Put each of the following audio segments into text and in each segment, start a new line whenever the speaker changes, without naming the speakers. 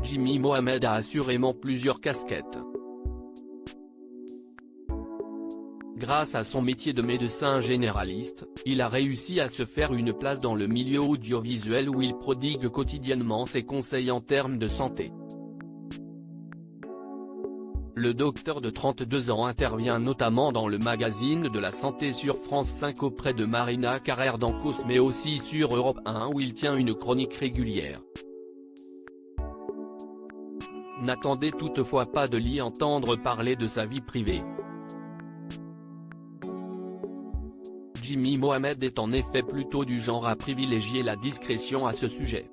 Jimmy Mohamed a assurément plusieurs casquettes. Grâce à son métier de médecin généraliste, il a réussi à se faire une place dans le milieu audiovisuel où il prodigue quotidiennement ses conseils en termes de santé. Le docteur de 32 ans intervient notamment dans le magazine de la santé sur France 5 auprès de Marina Carrère dans Cause mais aussi sur Europe 1 où il tient une chronique régulière. N'attendez toutefois pas de l'y entendre parler de sa vie privée. Jimmy Mohamed est en effet plutôt du genre à privilégier la discrétion à ce sujet.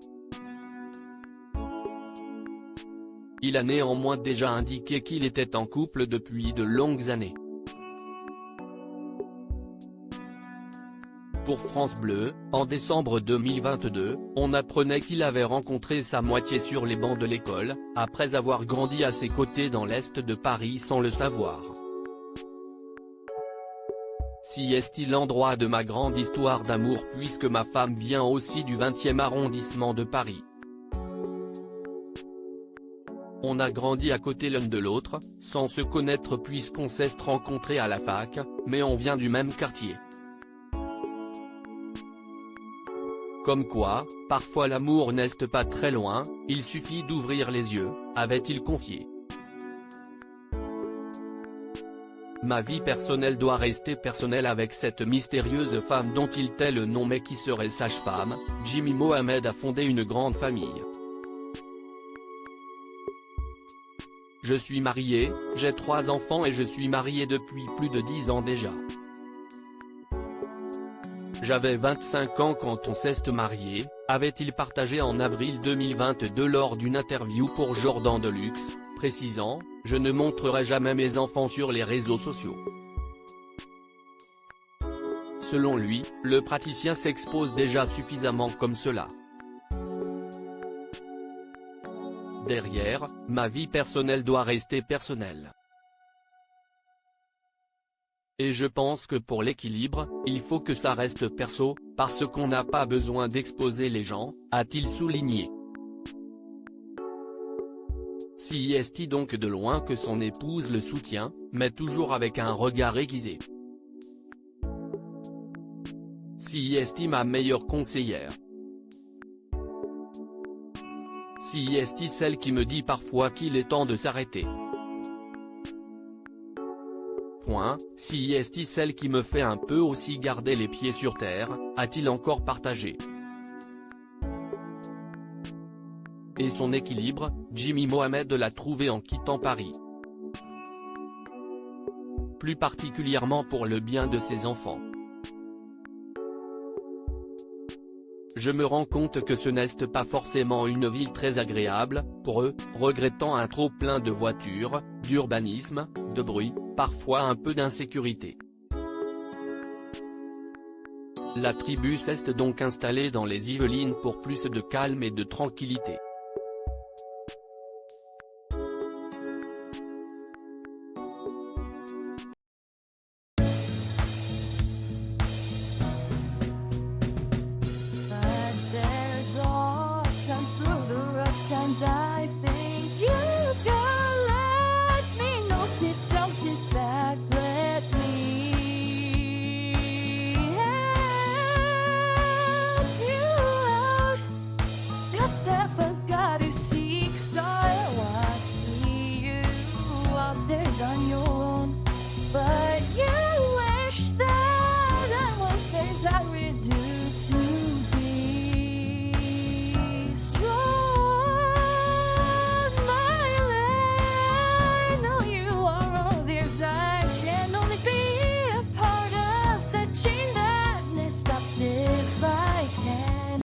Il a néanmoins déjà indiqué qu'il était en couple depuis de longues années. Pour France Bleu, en décembre 2022, on apprenait qu'il avait rencontré sa moitié sur les bancs de l'école, après avoir grandi à ses côtés dans l'est de Paris sans le savoir. Si est-il l'endroit de ma grande histoire d'amour puisque ma femme vient aussi du 20e arrondissement de Paris. On a grandi à côté l'un de l'autre, sans se connaître puisqu'on s'est rencontrés à la fac, mais on vient du même quartier. Comme quoi, parfois l'amour n'est pas très loin, il suffit d'ouvrir les yeux, avait-il confié. Ma vie personnelle doit rester personnelle avec cette mystérieuse femme dont il tait le nom mais qui serait sage-femme. Jimmy Mohamed a fondé une grande famille. Je suis marié, j'ai 3 enfants et je suis marié depuis plus de 10 ans déjà. J'avais 25 ans quand on s'est marié, avait-il partagé en avril 2022 lors d'une interview pour Jordan Deluxe, précisant « Je ne montrerai jamais mes enfants sur les réseaux sociaux ». Selon lui, le praticien s'expose déjà suffisamment comme cela. Derrière, ma vie personnelle doit rester personnelle. Et je pense que pour l'équilibre, il faut que ça reste perso, parce qu'on n'a pas besoin d'exposer les gens, a-t-il souligné. Si est-il donc de loin que son épouse le soutient, mais toujours avec un regard aiguisé. Si est-il ma meilleure conseillère. Si est-il celle qui me dit parfois qu'il est temps de s'arrêter. Si est-il celle qui me fait un peu aussi garder les pieds sur terre, a-t-il encore partagé. Et son équilibre, Jimmy Mohamed l'a trouvé en quittant Paris. Plus particulièrement pour le bien de ses enfants. Je me rends compte que ce n'est pas forcément une ville très agréable, pour eux, regrettant un trop-plein de voitures, d'urbanisme, de bruit, parfois un peu d'insécurité. La tribu s'est donc installée dans les Yvelines pour plus de calme et de tranquillité.